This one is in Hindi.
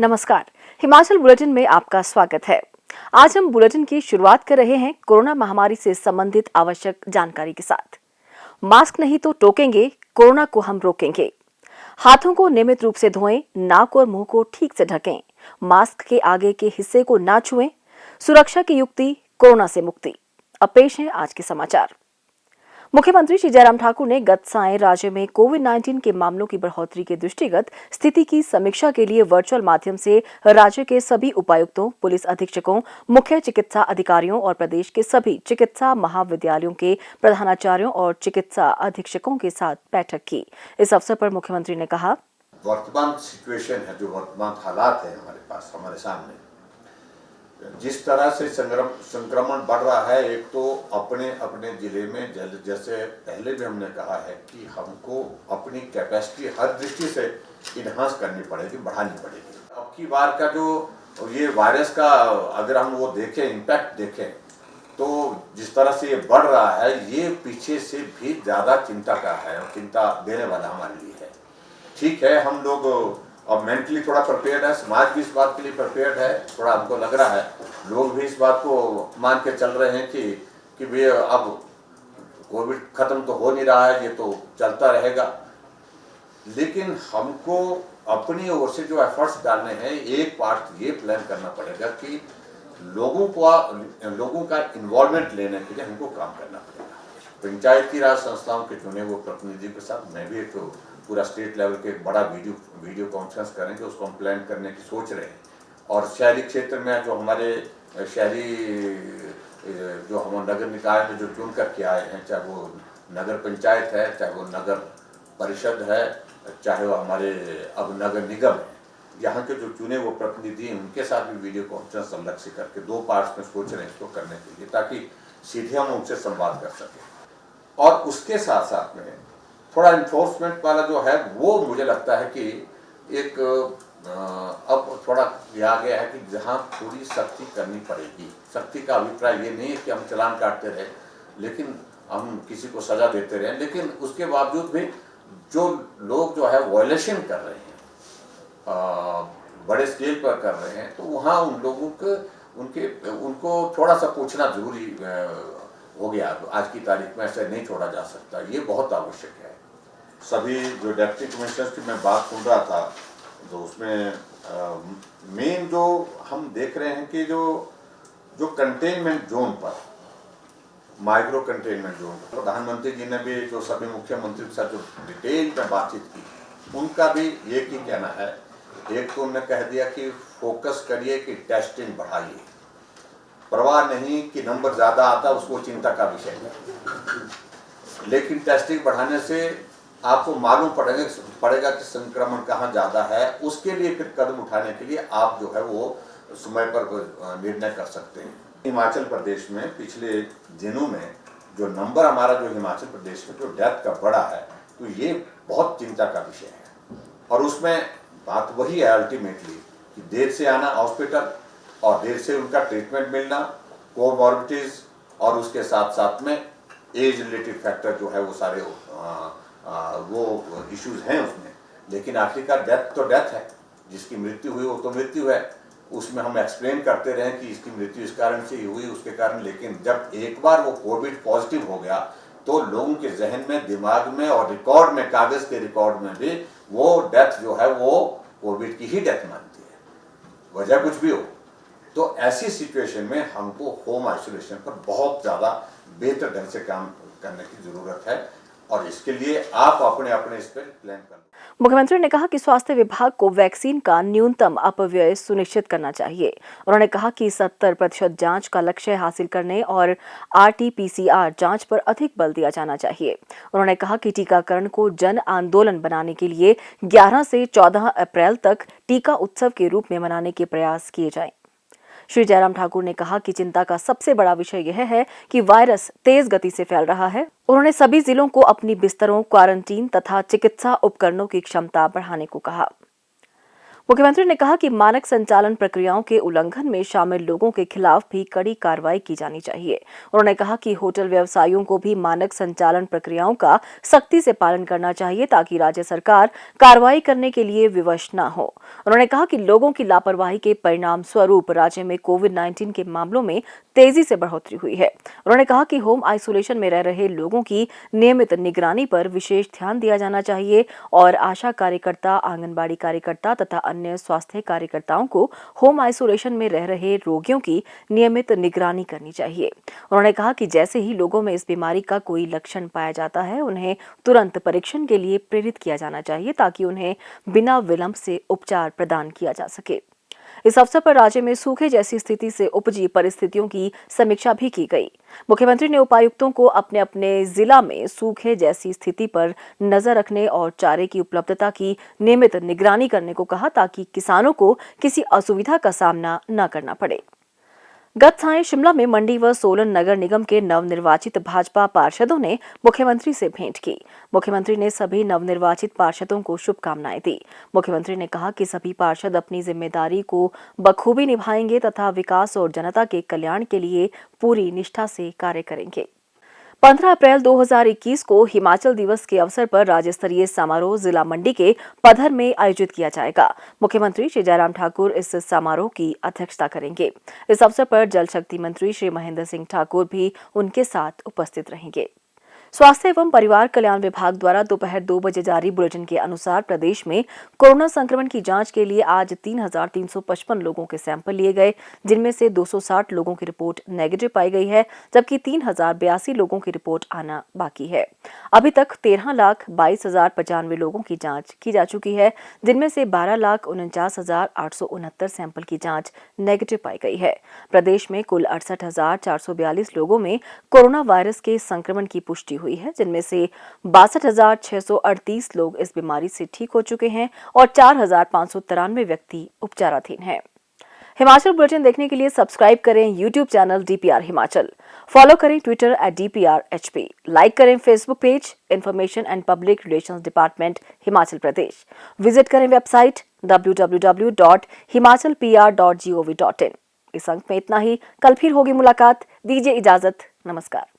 नमस्कार, हिमाचल बुलेटिन में आपका स्वागत है। आज हम बुलेटिन की शुरुआत कर रहे हैं कोरोना महामारी से संबंधित आवश्यक जानकारी के साथ। मास्क नहीं तो टोकेंगे, कोरोना को हम रोकेंगे। हाथों को नियमित रूप से धोएं, नाक और मुंह को ठीक से ढकें, मास्क के आगे के हिस्से को ना छुएं। सुरक्षा की युक्ति, कोरोना से मुक्ति। अब पेश है आज के समाचार। मुख्यमंत्री श्री जयराम ठाकुर ने गत सायं राज्य में कोविड-19 के मामलों की बढ़ोतरी के दृष्टिगत स्थिति की समीक्षा के लिए वर्चुअल माध्यम से राज्य के सभी उपायुक्तों, पुलिस अधीक्षकों, मुख्य चिकित्सा अधिकारियों और प्रदेश के सभी चिकित्सा महाविद्यालयों के प्रधानाचार्यों और चिकित्सा अधीक्षकों के साथ बैठक की। इस अवसर पर मुख्यमंत्री ने कहा, वर्तमान सिचुएशन है, जो वर्तमान हालात है हमारे पास, हमारे सामने जिस तरह से संक्रमण बढ़ रहा है, एक तो अपने अपने जिले में जैसे पहले भी हमने कहा है कि हमको अपनी कैपेसिटी हर दृष्टि से इन्हांस करनी पड़ेगी, बढ़ानी पड़ेगी। अब की बार का जो ये वायरस का अगर हम वो देखें, इम्पैक्ट देखें, तो जिस तरह से ये बढ़ रहा है, ये पीछे से भी ज़्यादा चिंता का है और चिंता देने वाला हमारे लिए है। ठीक है, हम लोग अब मेंटली थोड़ा प्रिपेयर्ड है, समाज भी इस बात के लिए प्रिपेयर्ड है, थोड़ा हमको लग रहा है, लोग भी इस बात को मान के चल रहे हैं कि भाई अब कोविड खत्म तो हो नहीं रहा है, ये तो चलता रहेगा। लेकिन हमको अपनी ओर से जो एफर्ट्स डालने हैं, एक पार्ट ये प्लान करना पड़ेगा कि लोगों का इन्वॉल्वमेंट लेने के लिए हमको काम करना पड़ेगा। पंचायती राज संस्थाओं के चुने हुए प्रतिनिधि के साथ मैं भी एक पूरा स्टेट लेवल के एक बड़ा वीडियो कॉन्फ्रेंस करेंगे, उसको हम प्लान करने की सोच रहे हैं। और शहरी क्षेत्र में जो हमारे शहरी जो हम नगर निकाय में जो चुन करके आए हैं, चाहे वो नगर पंचायत है, चाहे वो नगर परिषद है, चाहे वो हमारे अब नगर निगम है, यहाँ के जो चुने वो प्रतिनिधि हैं, उनके साथ भी वीडियो कॉन्फ्रेंस अलग से करके 2 पार्ट्स में सोच रहे हैं इसको करने के लिए, ताकि सीधे हम उनसे संवाद कर सकें। और उसके साथ साथ में थोड़ा इन्फोर्समेंट वाला जो है, वो मुझे लगता है कि एक अब थोड़ा यह आ गया है कि जहाँ थोड़ी सख्ती करनी पड़ेगी। सख्ती का अभिप्राय ये नहीं है कि हम चालान काटते रहे, लेकिन हम किसी को सजा देते रहे, लेकिन उसके बावजूद भी जो लोग जो है वायलेशन कर रहे हैं, बड़े स्केल पर कर रहे हैं, तो वहाँ उन लोगों को उनको थोड़ा सा पूछना जरूरी हो गया। आज की तारीख में ऐसे नहीं छोड़ा जा सकता, ये बहुत आवश्यक है। सभी जो डिप्टी कमिश्नर की मैं बात सुन रहा था, तो उसमें मेन जो हम देख रहे हैं कि जो कंटेनमेंट जोन पर, माइक्रो कंटेनमेंट जोन पर प्रधानमंत्री जी ने भी जो सभी मुख्यमंत्री के साथ जो डिटेल में बातचीत की, उनका भी एक ही कहना है। एक तो उन्होंने कह दिया कि फोकस करिए कि टेस्टिंग बढ़ाइए, परवाह नहीं कि नंबर ज़्यादा आता उसको चिंता का विषय है, लेकिन टेस्टिंग बढ़ाने से आपको मालूम पड़ेगा कि संक्रमण कहाँ ज़्यादा है। उसके लिए फिर कदम उठाने के लिए आप जो है वो समय पर निर्णय कर सकते हैं। हिमाचल प्रदेश में पिछले दिनों में जो नंबर हमारा जो हिमाचल प्रदेश में जो डेथ का बढ़ा है, तो ये बहुत चिंता का विषय है। और उसमें बात वही है अल्टीमेटली कि देर से आना हॉस्पिटल और देर से उनका ट्रीटमेंट मिलना, कोमॉर्बिडिटीज, और उसके साथ साथ में एज रिलेटेड फैक्टर जो है वो सारे वो इश्यूज हैं उसमें। लेकिन आखिरकार डेथ तो डेथ है, जिसकी मृत्यु हुई वो तो मृत्यु है। उसमें हम एक्सप्लेन करते रहे कि इसकी मृत्यु इस कारण से हुई, उसके कारण, लेकिन जब एक बार वो कोविड पॉजिटिव हो गया तो लोगों के जहन में, दिमाग में और रिकॉर्ड में, कागज के रिकॉर्ड में भी वो डेथ जो है वो कोविड की ही डेथ मानती है, वजह कुछ भी हो। तो ऐसी सिचुएशन में हमको होम आइसोलेशन पर बहुत ज़्यादा बेहतर ढंग से काम करने की ज़रूरत है, और इसके लिए आप अपने अपने इस पर प्लान कर। मुख्यमंत्री ने कहा कि स्वास्थ्य विभाग को वैक्सीन का न्यूनतम अपव्यय सुनिश्चित करना चाहिए। उन्होंने कहा कि 70% जांच का लक्ष्य हासिल करने और RT-PCR जांच पर अधिक बल दिया जाना चाहिए। उन्होंने कहा कि टीकाकरण को जन आंदोलन बनाने के लिए 11 से 14 अप्रैल तक टीका उत्सव के रूप में मनाने के प्रयास किए जाएं। श्री जयराम ठाकुर ने कहा कि चिंता का सबसे बड़ा विषय यह है कि वायरस तेज गति से फैल रहा है। उन्होंने सभी जिलों को अपनी बिस्तरों, क्वारंटीन तथा चिकित्सा उपकरणों की क्षमता बढ़ाने को कहा। मुख्यमंत्री ने कहा कि मानक संचालन प्रक्रियाओं के उल्लंघन में शामिल लोगों के खिलाफ भी कड़ी कार्रवाई की जानी चाहिए। उन्होंने कहा कि होटल व्यवसायियों को भी मानक संचालन प्रक्रियाओं का सख्ती से पालन करना चाहिए ताकि राज्य सरकार कार्रवाई करने के लिए विवश न हो। उन्होंने कहा कि लोगों की लापरवाही के परिणाम स्वरूप राज्य में कोविड-19 के मामलों में तेजी से बढ़ोतरी हुई है। उन्होंने कहा कि होम आइसोलेशन में रह रहे लोगों की नियमित निगरानी पर विशेष ध्यान दिया जाना चाहिए और आशा कार्यकर्ता, आंगनबाड़ी कार्यकर्ता तथा अन्य स्वास्थ्य कार्यकर्ताओं को होम आइसोलेशन में रह रहे रोगियों की नियमित निगरानी करनी चाहिए। उन्होंने कहा कि जैसे ही लोगों में इस बीमारी का कोई लक्षण पाया जाता है, उन्हें तुरंत परीक्षण के लिए प्रेरित किया जाना चाहिए ताकि उन्हें बिना विलंब से उपचार प्रदान किया जा सके। इस अवसर पर राज्य में सूखे जैसी स्थिति से उपजी परिस्थितियों की समीक्षा भी की गई। मुख्यमंत्री ने उपायुक्तों को अपने अपने जिला में सूखे जैसी स्थिति पर नजर रखने और चारे की उपलब्धता की नियमित निगरानी करने को कहा ताकि किसानों को किसी असुविधा का सामना न करना पड़े। गत सायं शिमला में मंडी व सोलन नगर निगम के नवनिर्वाचित भाजपा पार्षदों ने मुख्यमंत्री से भेंट की। मुख्यमंत्री ने सभी नवनिर्वाचित पार्षदों को शुभकामनाएं दी। मुख्यमंत्री ने कहा कि सभी पार्षद अपनी जिम्मेदारी को बखूबी निभाएंगे तथा विकास और जनता के कल्याण के लिए पूरी निष्ठा से कार्य करेंगे। 15 अप्रैल 2021 को हिमाचल दिवस के अवसर पर राज्य स्तरीय समारोह जिला मंडी के पधर में आयोजित किया जाएगा। मुख्यमंत्री श्री जयराम ठाकुर इस समारोह की अध्यक्षता करेंगे। इस अवसर पर जल शक्ति मंत्री श्री महेंद्र सिंह ठाकुर भी उनके साथ उपस्थित रहेंगे। स्वास्थ्य एवं परिवार कल्याण विभाग द्वारा दोपहर 2 बजे जारी बुलेटिन के अनुसार प्रदेश में कोरोना संक्रमण की जांच के लिए आज 3,355 लोगों के सैंपल लिए गए, जिनमें से 260 लोगों की रिपोर्ट नेगेटिव पाई गई है, जबकि 3,082 लोगों की रिपोर्ट आना बाकी है। अभी तक 13,22,095 लोगों की जांच की जा चुकी है, जिनमें से 12,49,869 सैंपल की जांच नेगेटिव पाई गई है। प्रदेश में कुल 68,442 लोगों में कोरोना वायरस के संक्रमण की पुष्टि हुई है, जिनमें से 62,638 लोग इस बीमारी से ठीक हो चुके हैं और 4,593 व्यक्ति उपचाराधीन हैं। हिमाचल बुलेटिन देखने के लिए सब्सक्राइब करें YouTube channel DPR Himachal, follow करें ट्विटर @DPRHP, लाइक करें Facebook page information and public relations department Himachal Pradesh, visit करें वेबसाइट www.himachalpr.gov.in। इस अंक में इतना ही। कल फिर होगी मुलाकात। दीजिए इजाजत। नमस्कार।